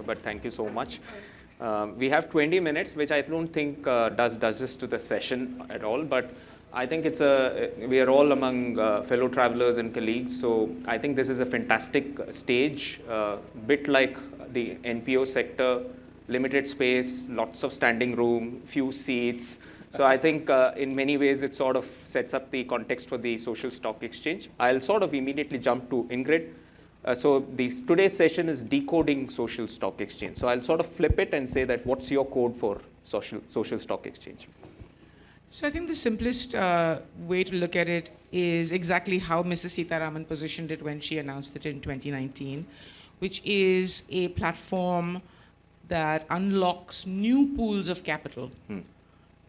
but thank you so much. We have 20 minutes, which I don't think does justice to the session at all, but I think we are all among fellow travelers and colleagues, so I think this is a fantastic stage, bit like the NPO sector, limited space, lots of standing room, few seats. So I think in many ways it sort of sets up the context for the social stock exchange. I'll sort of immediately jump to Ingrid. So today's session is decoding social stock exchange. So I'll sort of flip it and say that what's your code for social stock exchange? So I think the simplest way to look at it is exactly how Mrs. Sitaraman positioned it when she announced it in 2019, which is a platform that unlocks new pools of capital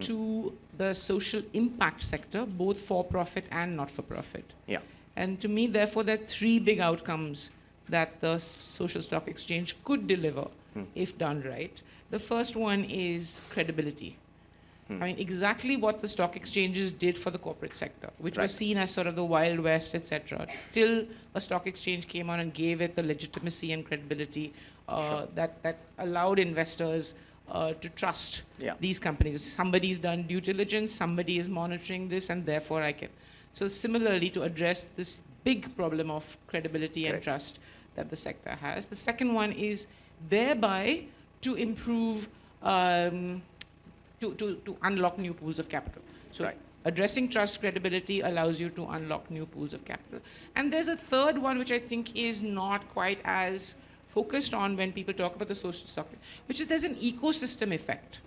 to the social impact sector, both for-profit and not-for-profit. Yeah. And to me, therefore, there are three big outcomes that the social stock exchange could deliver if done right. The first one is credibility. I mean, exactly what the stock exchanges did for the corporate sector, which was seen as sort of the Wild West, etc., till a stock exchange came on and gave it the legitimacy and credibility that allowed investors to trust these companies. Somebody's done due diligence, somebody is monitoring this, and therefore I can. So similarly, to address this big problem of credibility and trust that the sector has. The second one is thereby to improve, to unlock new pools of capital. So addressing trust credibility allows you to unlock new pools of capital. And there's a third one which I think is not quite as focused on when people talk about the social stock, which is there's an ecosystem effect.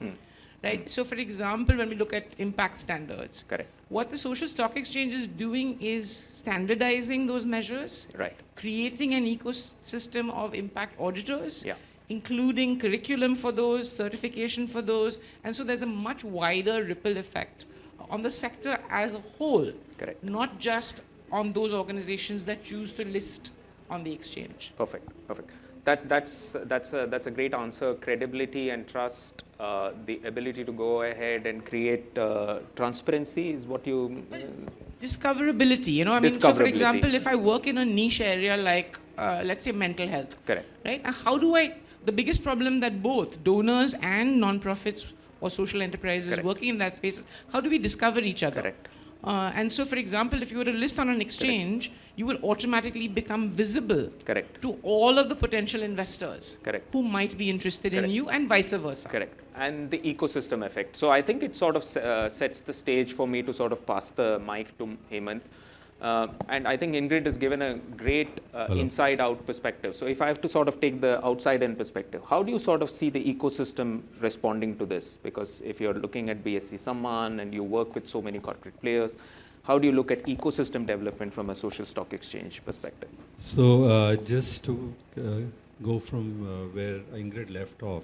Right? So for example, when we look at impact standards, what the social stock exchange is doing is standardizing those measures, creating an ecosystem of impact auditors, including curriculum for those, certification for those, and so there's a much wider ripple effect on the sector as a whole, not just on those organizations that choose to list on the exchange. Perfect. That's a great answer. Credibility and trust, the ability to go ahead and create transparency is what you... Discoverability, you know, I mean, so for example, if I work in a niche area like, let's say mental health, right? How do the biggest problem that both donors and non-profits or social enterprises working in that space is, how do we discover each other? And so, for example, if you were to list on an exchange, you will automatically become visible to all of the potential investors who might be interested in you and vice versa. And the ecosystem effect. So I think it sort of sets the stage for me to sort of pass the mic to Hemant. And I think Ingrid has given a great inside-out perspective. So if I have to sort of take the outside-in perspective, how do you sort of see the ecosystem responding to this? Because if you're looking at BSc Samman and you work with so many corporate players, how do you look at ecosystem development from a social stock exchange perspective? So just to go from where Ingrid left off,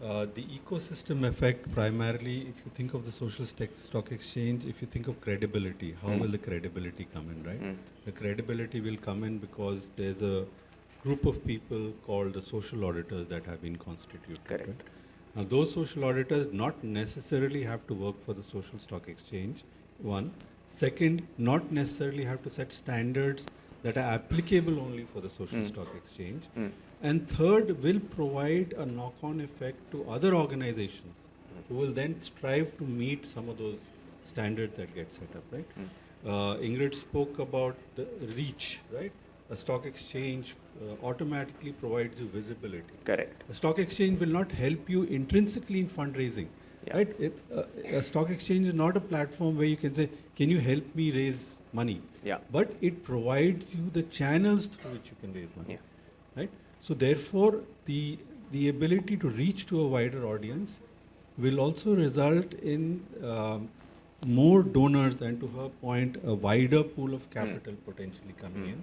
the ecosystem effect primarily, if you think of the social stock exchange, if you think of credibility, how will the credibility come in, right? The credibility will come in because there's a group of people called the social auditors that have been constituted. Right? Now those social auditors not necessarily have to work for the social stock exchange, one. Second, not necessarily have to set standards that are applicable only for the social stock exchange. And third, will provide a knock-on effect to other organizations who will then strive to meet some of those standards that get set up, right? Ingrid spoke about the reach, right? A stock exchange automatically provides you visibility. A stock exchange will not help you intrinsically in fundraising, right? A stock exchange is not a platform where you can say, can you help me raise money? But it provides you the channels through which you can raise money, right? So therefore, the ability to reach to a wider audience will also result in more donors and, to her point, a wider pool of capital potentially coming in,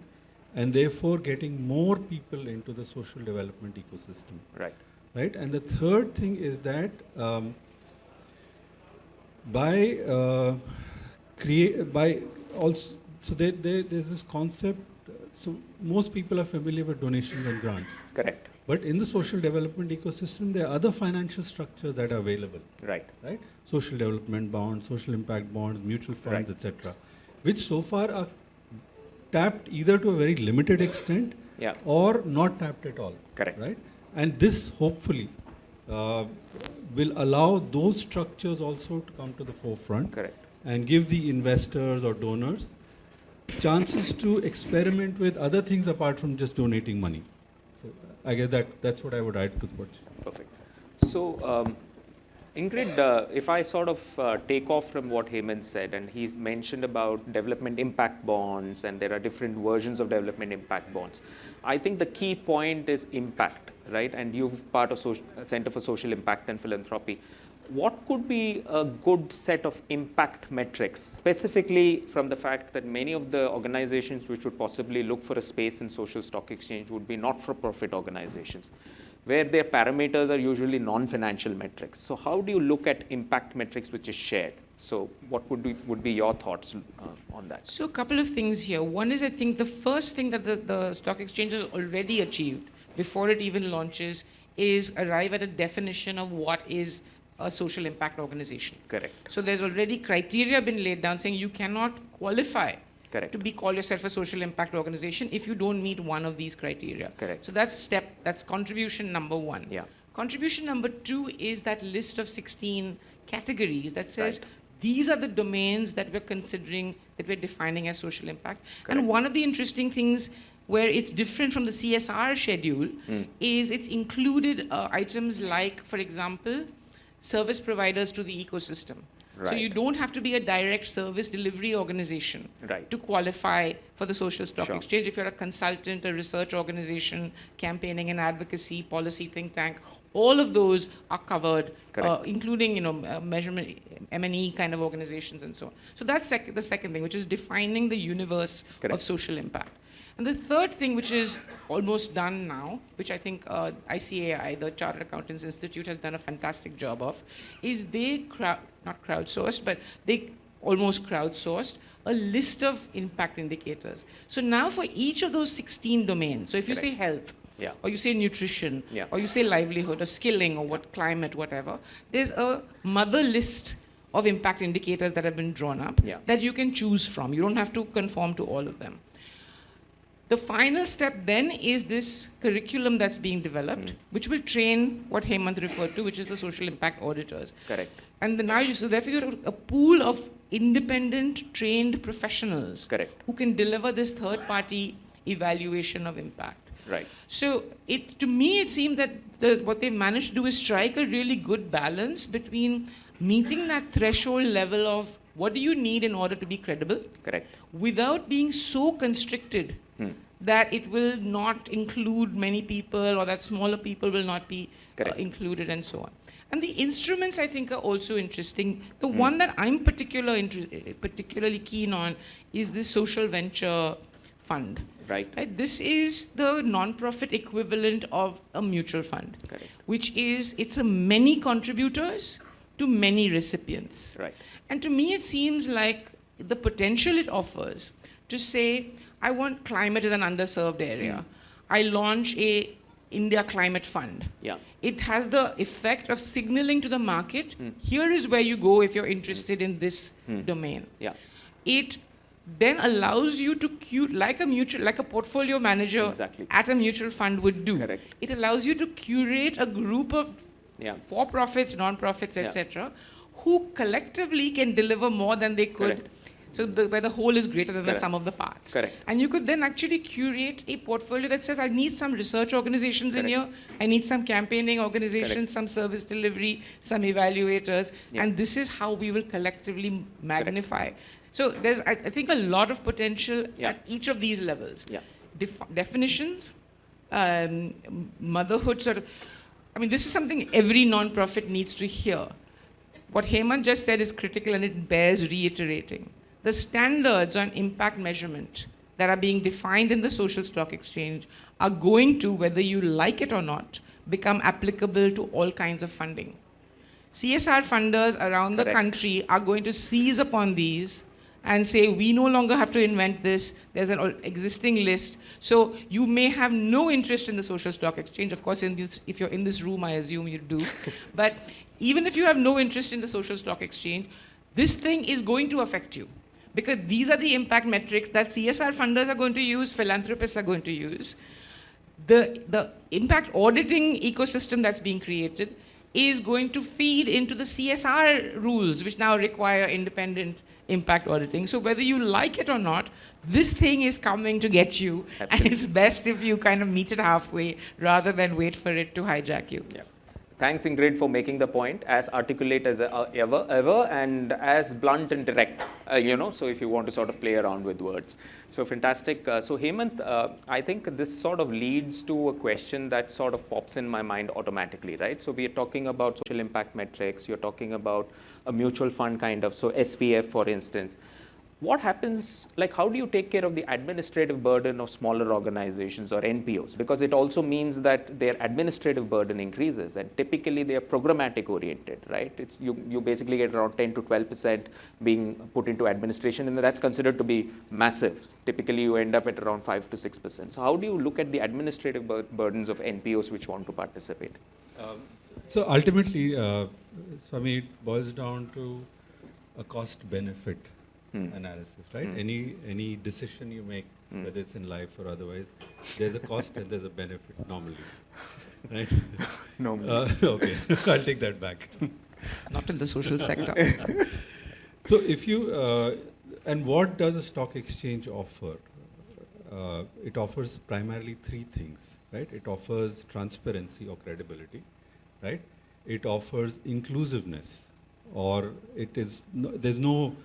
and therefore getting more people into the social development ecosystem. Right? And the third thing is that so there's this concept. So most people are familiar with donations and grants. But in the social development ecosystem, there are other financial structures that are available. Right? Social development bonds, social impact bonds, mutual funds, etc., which so far are tapped either to a very limited extent or not tapped at all. Right? And this hopefully will allow those structures also to come to the forefront. Correct. And give the investors or donors chances to experiment with other things apart from just donating money. So I guess that's what I would add to the question. Perfect. So, Ingrid, if I sort of take off from what Hemant said, and he's mentioned about development impact bonds, and there are different versions of development impact bonds. I think the key point is impact, right? And you're part of Center for Social Impact and Philanthropy. What could be a good set of impact metrics, specifically from the fact that many of the organizations which would possibly look for a space in social stock exchange would be not-for-profit organizations, where their parameters are usually non-financial metrics. So how do you look at impact metrics which is shared? So what would be your thoughts on that? So a couple of things here. One is, I think the first thing that the stock exchange has already achieved before it even launches is arrive at a definition of what is a social impact organization. Correct. So there's already criteria been laid down saying you cannot qualify Correct. to call yourself a social impact organization if you don't meet one of these criteria. Correct. So that's contribution number one. Yeah. Contribution number two is that list of 16 categories that says Right. these are the domains that we're considering, that we're defining as social impact. Correct. And one of the interesting things where it's different from the CSR schedule is it's included items like, for example, service providers to the ecosystem. Right. So you don't have to be a direct service delivery organization Right. to qualify for the social stock Sure. exchange. If you're a consultant, a research organization, campaigning and advocacy, policy think tank, all of those are covered, including measurement, M&E kind of organizations and so on. So that's the second thing, which is defining the universe of social impact. And the third thing, which is almost done now, which I think ICAI, the Chartered Accountants Institute, has done a fantastic job of, is they not crowdsourced, but they almost crowdsourced a list of impact indicators. So now for each of those 16 domains, so if you say health, or you say nutrition, or you say livelihood, or skilling, or climate, whatever, there's a mother list of impact indicators that have been drawn up that you can choose from. You don't have to conform to all of them. The final step then is this curriculum that's being developed, which will train what Hemant referred to, which is the social impact auditors. Correct. And so therefore you have a pool of independent trained professionals who can deliver this third-party evaluation of impact. Right. So to me, it seemed that what they've managed to do is strike a really good balance between meeting that threshold level of what do you need in order to be credible, without being so constricted that it will not include many people, or that smaller people will not be included, and so on. And the instruments, I think, are also interesting. The one that I'm particularly keen on is this social venture fund. Right. This is the non-profit equivalent of a mutual fund, which is, it's a many contributors to many recipients. Right. And to me, it seems like the potential it offers to say, I want climate as an underserved area. I launch a India Climate Fund. It has the effect of signaling to the market, here is where you go if you're interested in this domain. It then allows you to like a portfolio manager at a mutual fund would do. It allows you to curate a group of for-profits, non-profits, etc., who collectively can deliver more than they could. So where the whole is greater than the sum of the parts. And you could then actually curate a portfolio that says, I need some research organizations in here, I need some campaigning organizations, some service delivery, some evaluators, and this is how we will collectively magnify. So there's, I think, a lot of potential at each of these levels. Definitions, motherhood sort of, I mean, this is something every non-profit needs to hear. What Hemant just said is critical, and it bears reiterating. The standards on impact measurement that are being defined in the social stock exchange are going to, whether you like it or not, become applicable to all kinds of funding. CSR funders around the country are going to seize upon these and say, we no longer have to invent this, there's an existing list. So you may have no interest in the social stock exchange. Of course, if you're in this room, I assume you do. But even if you have no interest in the social stock exchange, this thing is going to affect you. Because these are the impact metrics that CSR funders are going to use, philanthropists are going to use. the impact auditing ecosystem that's being created is going to feed into the CSR rules, which now require independent impact auditing. So whether you like it or not, this thing is coming to get you. Absolutely. And it's best if you kind of meet it halfway rather than wait for it to hijack you. Yeah. Thanks, Ingrid, for making the point as articulate as ever, and as blunt and direct, so if you want to sort of play around with words. So fantastic. So Hemant, I think this sort of leads to a question that sort of pops in my mind automatically, right? So we are talking about social impact metrics, you're talking about a mutual fund kind of, so SVF, for instance. What happens, like how do you take care of the administrative burden of smaller organizations or NPOs? Because it also means that their administrative burden increases, and typically they are programmatic oriented, right? It's you basically get around 10 to 12% being put into administration, and that's considered to be massive. Typically you end up at around 5 to 6%. So how do you look at the administrative burdens of NPOs which want to participate? So ultimately, it boils down to a cost benefit analysis, right? Any decision you make, whether it's in life or otherwise, there's a cost and there's a benefit normally, right? Normally. Okay, I'll take that back. Not in the social sector. So if you, and what does a stock exchange offer? It offers primarily three things, right? It offers transparency or credibility, right? It offers inclusiveness, or it is, there's no,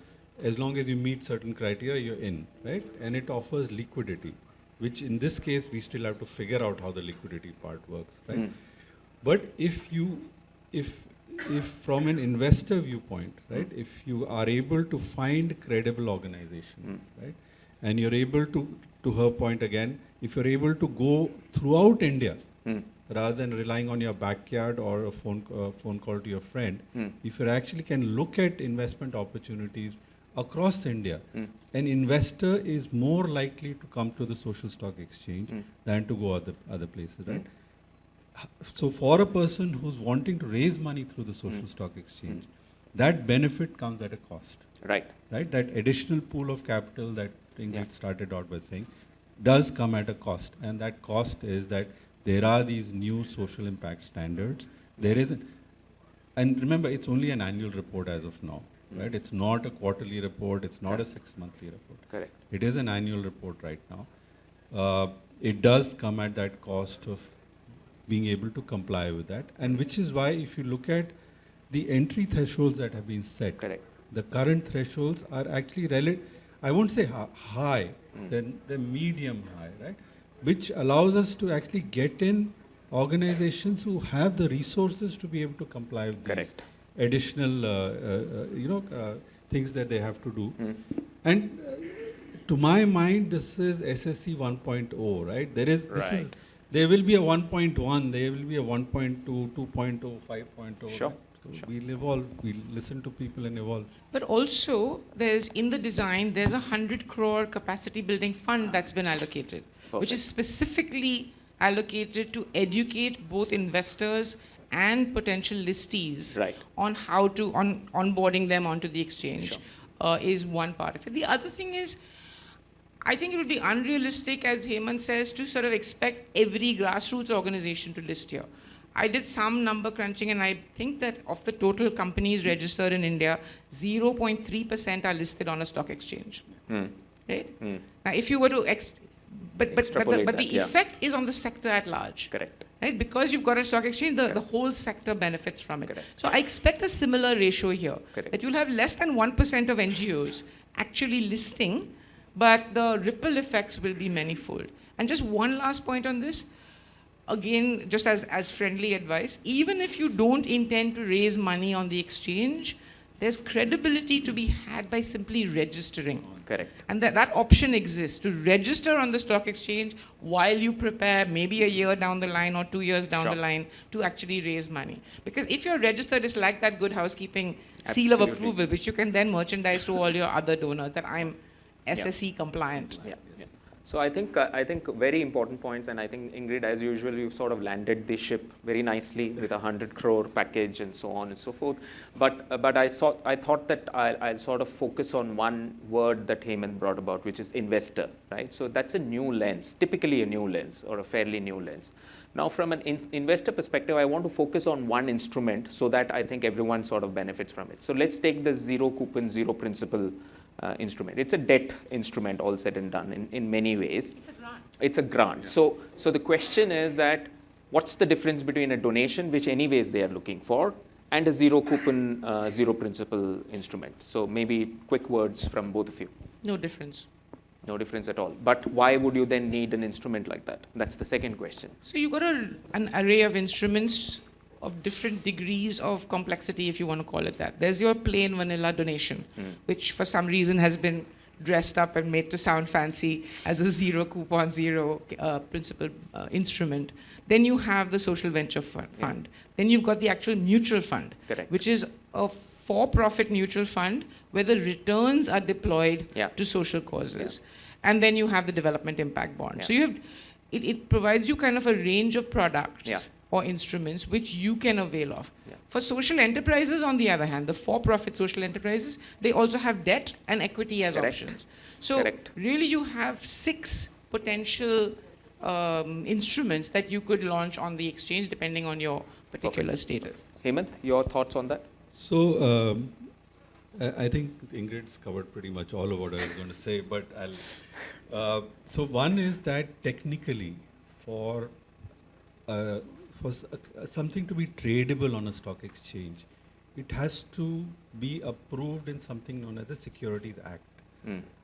as long as you meet certain criteria, you're in, right? And it offers liquidity, which in this case, we still have to figure out how the liquidity part works, right? But if from an investor viewpoint, right, if you are able to find credible organizations, right, and you're able to her point again, if you're able to go throughout India, rather than relying on your backyard or a phone call to your friend, if you actually can look at investment opportunities across India, an investor is more likely to come to the social stock exchange than to go other places, right? So for a person who's wanting to raise money through the social stock exchange, that benefit comes at a cost. Right. Right? That additional pool of capital that Ingrid started out by saying does come at a cost. And that cost is that there are these new social impact standards. There isn't, and remember, it's only an annual report as of now. Right? It's not a quarterly report. It's not a 6-monthly report. Correct. It is an annual report right now. It does come at that cost of being able to comply with that. And which is why if you look at the entry thresholds that have been set, Correct. the current thresholds are actually I won't say high, they're medium high, right? Which allows us to actually get in organizations who have the resources to be able to comply with these additional, things that they have to do. And to my mind, this is SSC 1.0, right? There will be a 1.1, there will be a 1.2, 2.0, 5.0. Sure. Right? So we'll evolve, we'll listen to people and evolve. But also, in the design, there's a 100 crore capacity building fund that's been allocated, which is specifically allocated to educate both investors and potential listees on how to, onboarding them onto the exchange, is one part of it. The other thing is, I think it would be unrealistic, as Hemant says, to sort of expect every grassroots organization to list here. I did some number crunching, and I think that of the total companies registered in India, 0.3% are listed on a stock exchange. Right? Now, if you were to, but the effect is on the sector at large. Correct. Right? Because you've got a stock exchange, the whole sector benefits from it. Correct. So I expect a similar ratio here. Correct. That you'll have less than 1% of NGOs actually listing, but the ripple effects will be manifold. And just one last point on this, again, just as friendly advice, even if you don't intend to raise money on the exchange, there's credibility to be had by simply registering. Correct. And that option exists, to register on the stock exchange while you prepare maybe a year down the line or 2 years down the line to actually raise money. Because if you're registered, it's like that good housekeeping seal of approval, which you can then merchandise to all your other donors, that I'm SSE compliant. Yeah. So I think very important points, and I think Ingrid, as usual, you sort of landed the ship very nicely with a 100 crore package and so on and so forth. But I thought that I'll sort of focus on one word that Hemant brought about, which is investor, right? So that's a new lens, typically a new lens or a fairly new lens. Now, from an investor perspective, I want to focus on one instrument so that I think everyone sort of benefits from it. So let's take the zero coupon, zero principal instrument. It's a debt instrument, all said and done, in many ways. It's a grant. It's a grant. Yeah. So the question is that what's the difference between a donation, which anyways they are looking for, and a zero coupon, zero principal instrument? So maybe quick words from both of you. No difference. No difference at all. But why would you then need an instrument like that? That's the second question. So you've got an array of instruments of different degrees of complexity, if you want to call it that. There's your plain vanilla donation, which for some reason has been dressed up and made to sound fancy as a zero coupon, zero principal instrument. Then you have the social venture fund. Yeah. Then you've got the actual mutual fund, Correct. which is a for-profit mutual fund where the returns are deployed to social causes. Yeah. And then you have the development impact bond. Yeah. So you have, it provides you kind of a range of products or instruments which you can avail of. Yeah. For social enterprises, on the other hand, the for-profit social enterprises, they also have debt and equity as options. So really you have 6 potential instruments that you could launch on the exchange depending on your particular status. Hemant, your thoughts on that? So I think Ingrid's covered pretty much all of what I was going to say, but I'll. So one is that technically, for something to be tradable on a stock exchange, it has to be approved in something known as the Securities Act.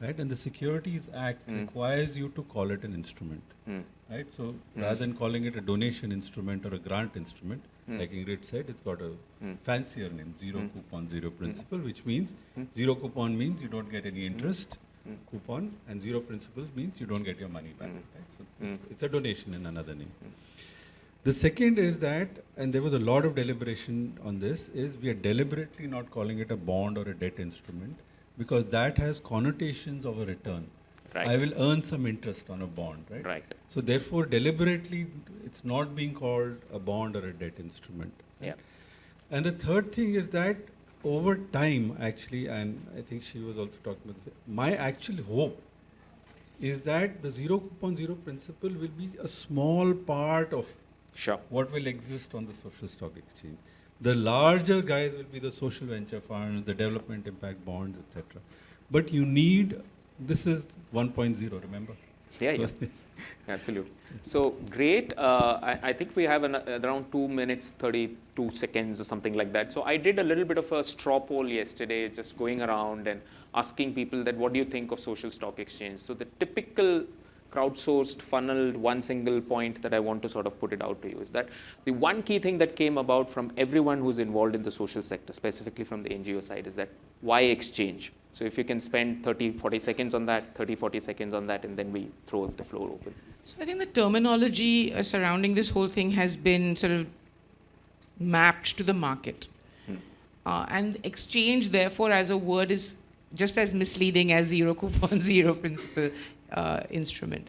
Right? And the Securities Act requires you to call it an instrument. Right? So rather than calling it a donation instrument or a grant instrument, like Ingrid said, it's got a fancier name, zero coupon, zero principal, which means zero coupon means you don't get any interest coupon, and zero principles means you don't get your money back. Right? So it's a donation in another name. The second is that, and there was a lot of deliberation on this, is we are deliberately not calling it a bond or a debt instrument because that has connotations of a return. Right. I will earn some interest on a bond, right? Right. So therefore, deliberately, it's not being called a bond or a debt instrument. Right? Yeah. And the third thing is that over time, actually, and I think she was also talking about this, my actual hope is that the zero coupon, zero principle will be a small part of what will exist on the social stock exchange. The larger guys will be the social venture funds, the development impact bonds, etc. But you need, this is 1.0, remember? Yeah, so yeah. Absolutely. So great. I think we have around 2 minutes, 32 seconds or something like that. So I did a little bit of a straw poll yesterday, just going around and asking people that what do you think of social stock exchange? So the typical crowdsourced, funneled, one single point that I want to sort of put it out to you is that the one key thing that came about from everyone who's involved in the social sector, specifically from the NGO side, is that why exchange? So if you can spend 30, 40 seconds on that, 30, 40 seconds on that, and then we throw the floor open. So I think the terminology surrounding this whole thing has been sort of mapped to the market. And exchange, therefore, as a word is just as misleading as zero coupon, zero principal instrument.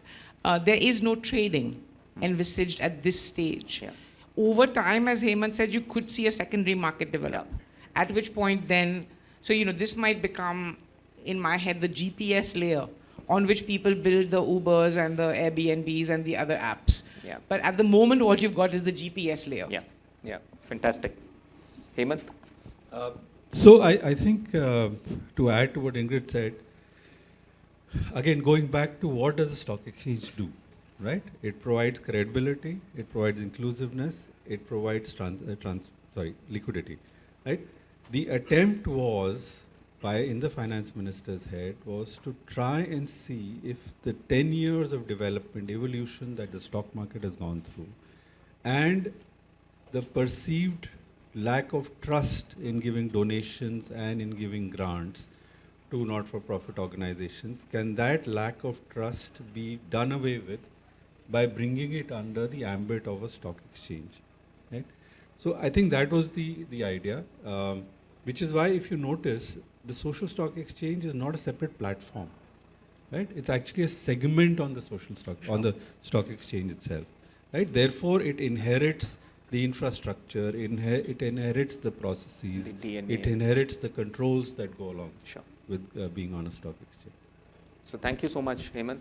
There is no trading envisaged at this stage. Yeah. Over time, as Hemant said, you could see a secondary market develop. Yeah. At which point then, so this might become, in my head, the GPS layer on which people build the Ubers and the Airbnbs and the other apps. Yeah. But at the moment, what you've got is the GPS layer. Yeah, yeah, fantastic. Hemant? So I think to add to what Ingrid said, again, going back to what does a stock exchange do, right? It provides credibility, it provides inclusiveness, it provides liquidity, right? The attempt was, in the finance minister's head, was to try and see if the 10 years of development, evolution that the stock market has gone through, and the perceived lack of trust in giving donations and in giving grants to not-for-profit organizations, can that lack of trust be done away with by bringing it under the ambit of a stock exchange, right? So I think that was the idea, which is why if you notice, the social stock exchange is not a separate platform. right? It's actually a segment on the social stock, on the stock exchange itself, right? Therefore, it inherits the infrastructure, it inherits the processes, The DNA. it inherits the controls that go along Sure. with being on a stock exchange. So thank you so much, Hemant.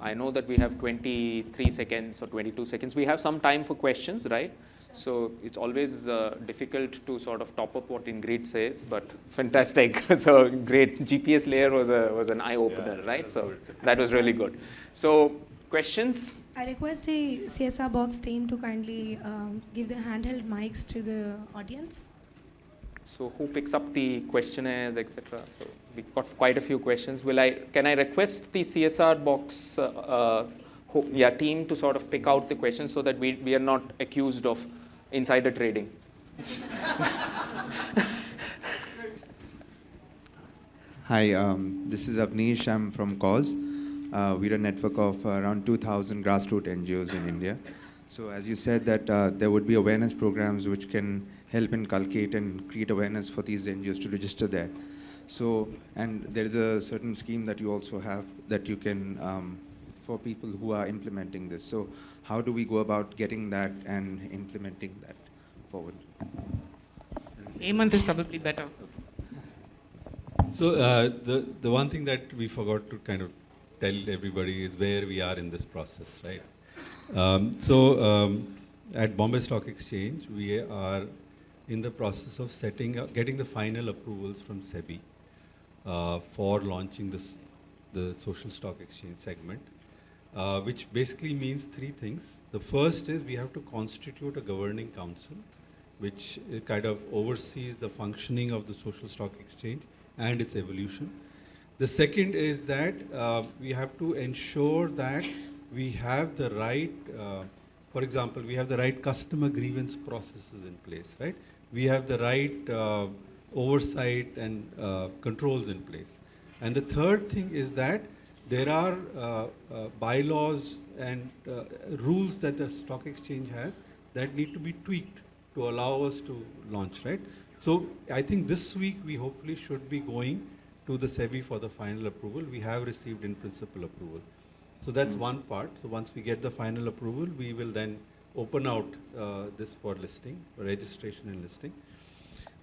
I know that we have 23 seconds or 22 seconds. We have some time for questions, right? So it's always difficult to sort of top up what Ingrid says, but fantastic. So great. GPS layer was an eye opener, Yeah, right? So good. that was really good. So questions? I request a CSR box team to kindly give the handheld mics to the audience. So who picks up the questionnaires, etc.? So we've got quite a few questions. Can I request the CSR box team to sort of pick out the questions so that we are not accused of insider trading? Hi, this is Avnish. I'm from Cause. We're a network of around 2,000 grassroots NGOs in India. So as you said that there would be awareness programs which can help inculcate and create awareness for these NGOs to register there. So, and there is a certain scheme that you also have that you can, for people who are implementing this. So how do we go about getting that and implementing that forward? Hemant is probably better. So the one thing that we forgot to kind of tell everybody is where we are in this process, right? At Bombay Stock Exchange, we are in the process of getting the final approvals from SEBI for launching the social stock exchange segment, which basically means three things. The first is we have to constitute a governing council, which kind of oversees the functioning of the social stock exchange and its evolution. The second is that we have to ensure that we have the right, for example, we have the right customer grievance processes in place, right? We have the right oversight and controls in place. And the third thing is that there are bylaws and rules that the stock exchange has that need to be tweaked to allow us to launch, right? So I think this week we hopefully should be going to the SEBI for the final approval. We have received in principle approval. So that's one part. So once we get the final approval, we will then open out this for listing, for registration and listing.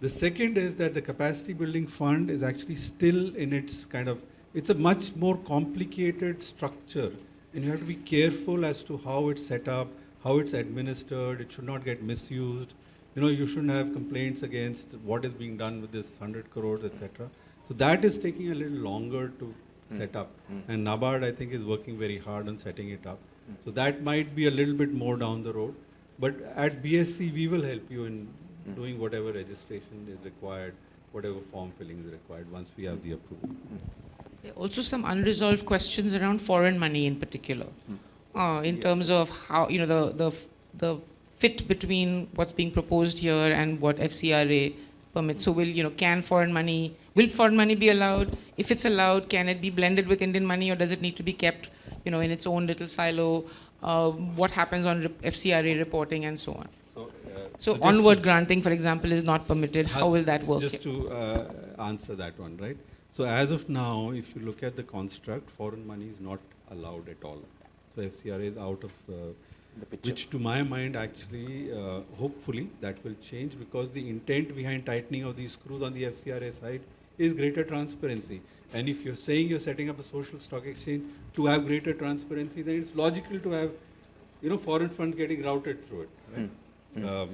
The second is that the capacity building fund is actually still in its kind of, it's a much more complicated structure, and you have to be careful as to how it's set up, how it's administered. It should not get misused. You know, you shouldn't have complaints against what is being done with this 100 crores, etc. So that is taking a little longer to set up. And NABARD, I think, is working very hard on setting it up. So that might be a little bit more down the road. But at BSC, we will help you in doing whatever registration is required, whatever form filling is required once we have the approval. There are also some unresolved questions around foreign money in particular, in terms of how, you know, the fit between what's being proposed here and what FCRA permits. So will foreign money be allowed? If it's allowed, can it be blended with Indian money, or does it need to be kept, in its own little silo? What happens on FCRA reporting and so on? So onward granting, for example, is not permitted. How will that work? Just to answer that one, right? So as of now, if you look at the construct, foreign money is not allowed at all. So FCRA is out of The picture. which to my mind actually, hopefully that will change, because the intent behind tightening of these screws on the FCRA side is greater transparency. And if you're saying you're setting up a social stock exchange to have greater transparency, then it's logical to have, foreign funds getting routed through it, right?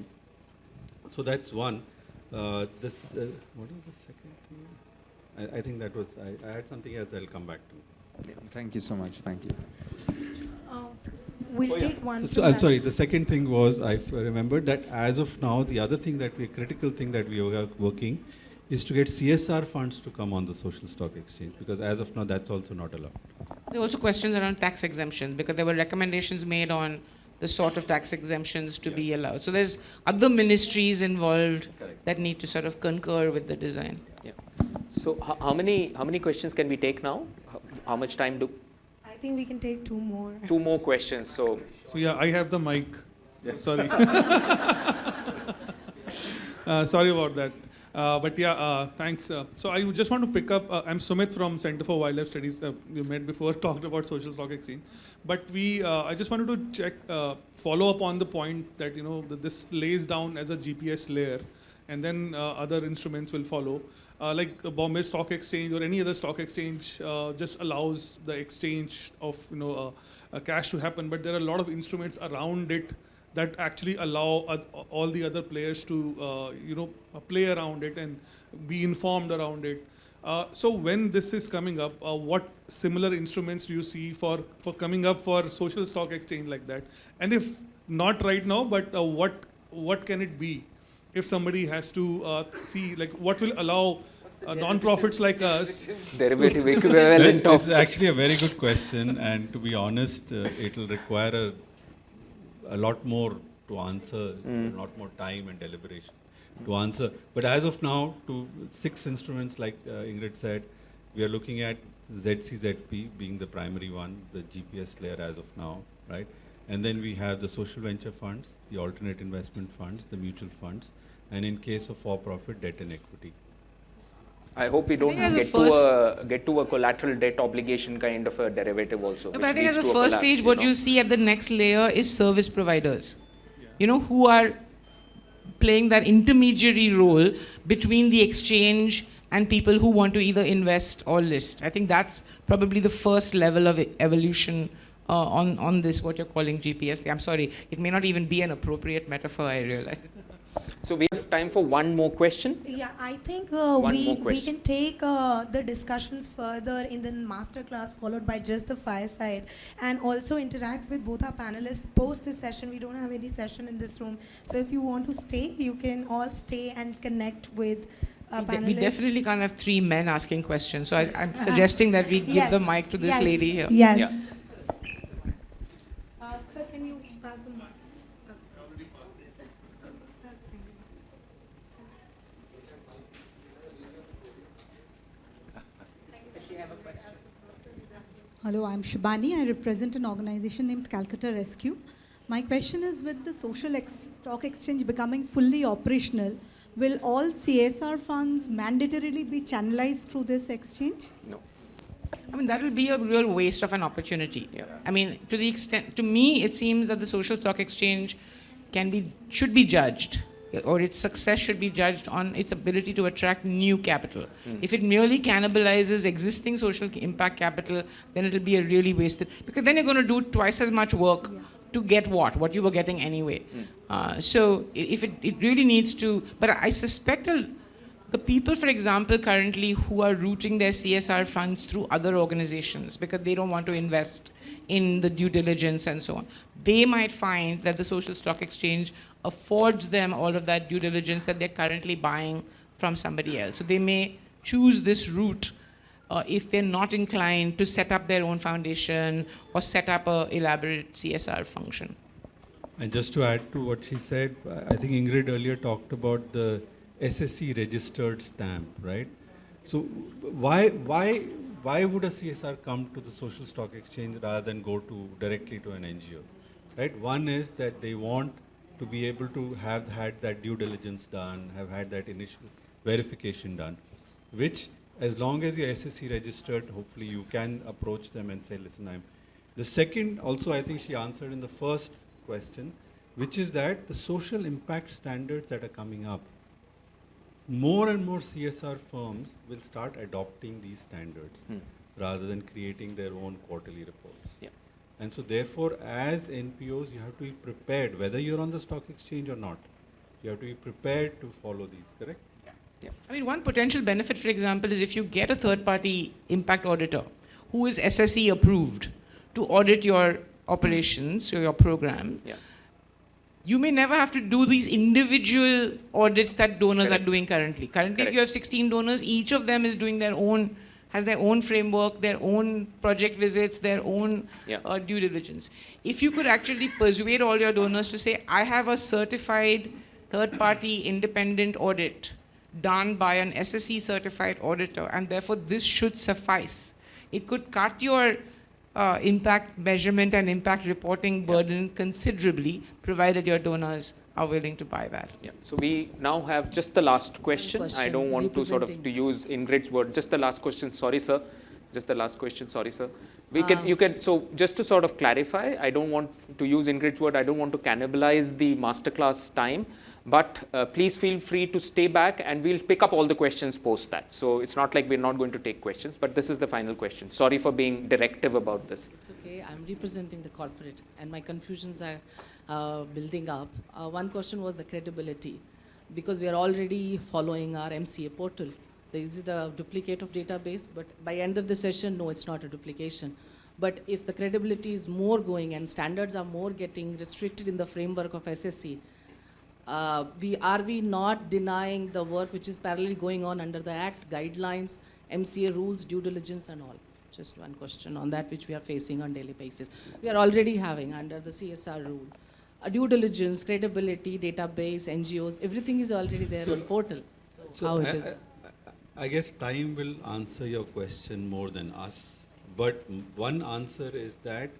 So that's one. What is the second thing? I think that was, I had something else I'll come back to. Yeah. Thank you so much. Thank you. We'll take one. So, I'm sorry, the second thing was, I remembered that as of now, the other thing that critical thing that we are working is to get CSR funds to come on the social stock exchange, because as of now, that's also not allowed. There are also questions around tax exemption, because there were recommendations made on the sort of tax exemptions to be allowed. So there's other ministries involved that need to sort of concur with the design. Yeah. So how many questions can we take now? How much time do? I think we can take two more. Two more questions. So yeah, I have the mic. Sorry. Sorry about that. But yeah, thanks. So I just want to pick up, I'm Sumit from Center for Wildlife Studies. We met before, talked about social stock exchange. But I just wanted to check, follow up on the point that, that this lays down as a GPS layer, and then other instruments will follow. Like Bombay Stock Exchange or any other stock exchange just allows the exchange of cash to happen, but there are a lot of instruments around it that actually allow all the other players to play around it and be informed around it. So when this is coming up, what similar instruments do you see for coming up for social stock exchange like that? And if not right now, but what can it be? If somebody has to see, like, what will allow non-profits like us? Derivative equivalent It's of. actually a very good question, and to be honest, it will require a lot more to answer, a lot more time and deliberation to answer. But as of now, to 6 instruments, like Ingrid said, we are looking at ZCZP being the primary one, the GPS layer as of now, right? And then we have the social venture funds, the alternate investment funds, the mutual funds, and in case of for-profit, debt and equity. I hope we don't I think get to a collateral debt obligation kind of a derivative also. No, which but I think as leads a to first collapse, stage, what you see at the next layer is service providers, who are playing that intermediary role between the exchange and people who want to either invest or list. I think that's probably the first level of evolution on this, what you're calling GPS. I'm sorry, it may not even be an appropriate metaphor, I realize. So we have time for one more question. Yeah, I think One more we question. can take the discussions further in the masterclass followed by just the fireside, and also interact with both our panelists post this session. We don't have any session in this room, so if you want to stay, you can all stay and connect with panelists. We definitely can't have 3 men asking questions, so I'm suggesting that we give the mic to this lady here. Yes. Yeah. Sir, can you pass the mic? Hello, I'm Shibani. I represent an organization named Calcutta Rescue. My question is, with the stock exchange becoming fully operational, will all CSR funds mandatorily be channelized through this exchange? No. I mean, that will be a real waste of an opportunity. Yeah. I mean, to me, it seems that the social stock exchange should be judged, or its success should be judged on its ability to attract new capital. If it merely cannibalizes existing social impact capital, then it'll be a really wasted, because then you're going to do twice as much work to get what you were getting anyway. So if it really needs to, but I suspect the people, for example, currently who are routing their CSR funds through other organizations because they don't want to invest in the due diligence and so on, they might find that the social stock exchange affords them all of that due diligence that they're currently buying from somebody else. So they may choose this route if they're not inclined to set up their own foundation or set up an elaborate CSR function. And just to add to what she said, I think Ingrid earlier talked about the SSC registered stamp, right? So why would a CSR come to the social stock exchange rather than go directly to an NGO, right? One is that they want to be able to have had that due diligence done, have had that initial verification done, which, as long as you're SSC registered, hopefully you can approach them and say, listen, The second, also I think she answered in the first question, which is that the social impact standards that are coming up, more and more CSR firms will start adopting these standards rather than creating their own quarterly reports. Yeah. And so therefore, as NPOs, you have to be prepared, whether you're on the stock exchange or not. You have to be prepared to follow these, correct? Yeah. I mean, one potential benefit, for example, is if you get a third-party impact auditor who is SSE approved to audit your operations or your program, you may never have to do these individual audits that donors are doing currently. Currently, if you have 16 donors, each of them is doing their own, has their own framework, their own project visits, their own due diligence. If you could actually persuade all your donors to say, I have a certified third-party independent audit done by an SSE certified auditor, and therefore this should suffice. It could cut your impact measurement and impact reporting burden considerably, provided your donors are willing to buy that. Yeah. So we now have just the last question. I don't want to sort of to use Ingrid's word. Just the last question. Sorry, sir. Just the last question. Sorry, sir. You can. So just to sort of clarify, I don't want to use Ingrid's word. I don't want to cannibalize the masterclass time. But please feel free to stay back, and we'll pick up all the questions post that. So it's not like we're not going to take questions, but this is the final question. Sorry for being directive about this. It's okay. I'm representing the corporate, and my confusions are building up. One question was the credibility, because we are already following our MCA portal. There is a duplicate of database, but by end of the session, no, it's not a duplication. But if the credibility is more going and standards are more getting restricted in the framework of SSC, are we not denying the work which is parallelly going on under the Act, guidelines, MCA rules, due diligence and all? Just one question on that which we are facing on daily basis. We are already having under the CSR rule. Due diligence, credibility, database, NGOs, everything is already there on portal. So how it is? I guess time will answer your question more than us. But one answer is that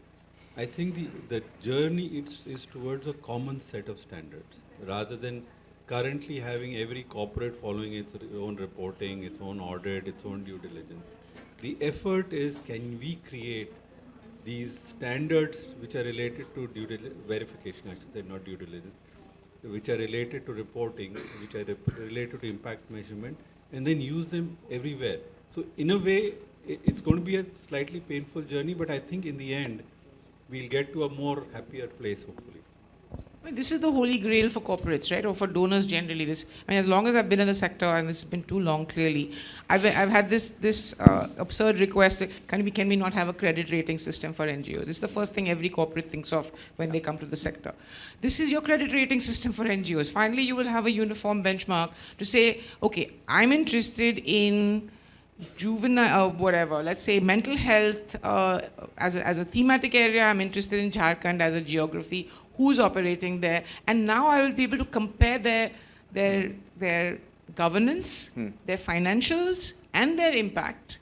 I think the journey is towards a common set of standards, rather than currently having every corporate following its own reporting, its own audit, its own due diligence. The effort is, can we create these standards which are related to verification, I should say, not due diligence, which are related to reporting, which are related to impact measurement, and then use them everywhere. So in a way, it's going to be a slightly painful journey, but I think in the end, we'll get to a more happier place, hopefully. I mean, this is the holy grail for corporates, right, or for donors generally. As long as I've been in the sector, and it's been too long, clearly, I've had this absurd request that can we not have a credit rating system for NGOs? It's the first thing every corporate thinks of when they come to the sector. This is your credit rating system for NGOs. Finally, you will have a uniform benchmark to say, okay, I'm interested in juvenile, whatever, let's say mental health as a thematic area. I'm interested in Jharkhand as a geography. Who's operating there? And now I will be able to compare their governance, their financials, and their impact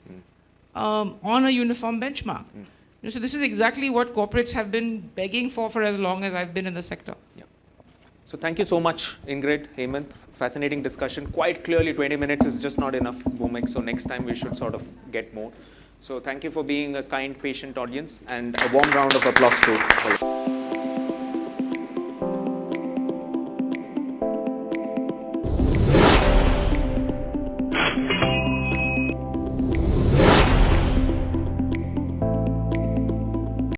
on a uniform benchmark. So this is exactly what corporates have been begging for as long as I've been in the sector. Yeah. So thank you so much, Ingrid, Hemant. Fascinating discussion. Quite clearly, 20 minutes is just not enough, Bhumik. So next time we should sort of get more. So thank you for being a kind, patient audience, and a warm round of applause to all.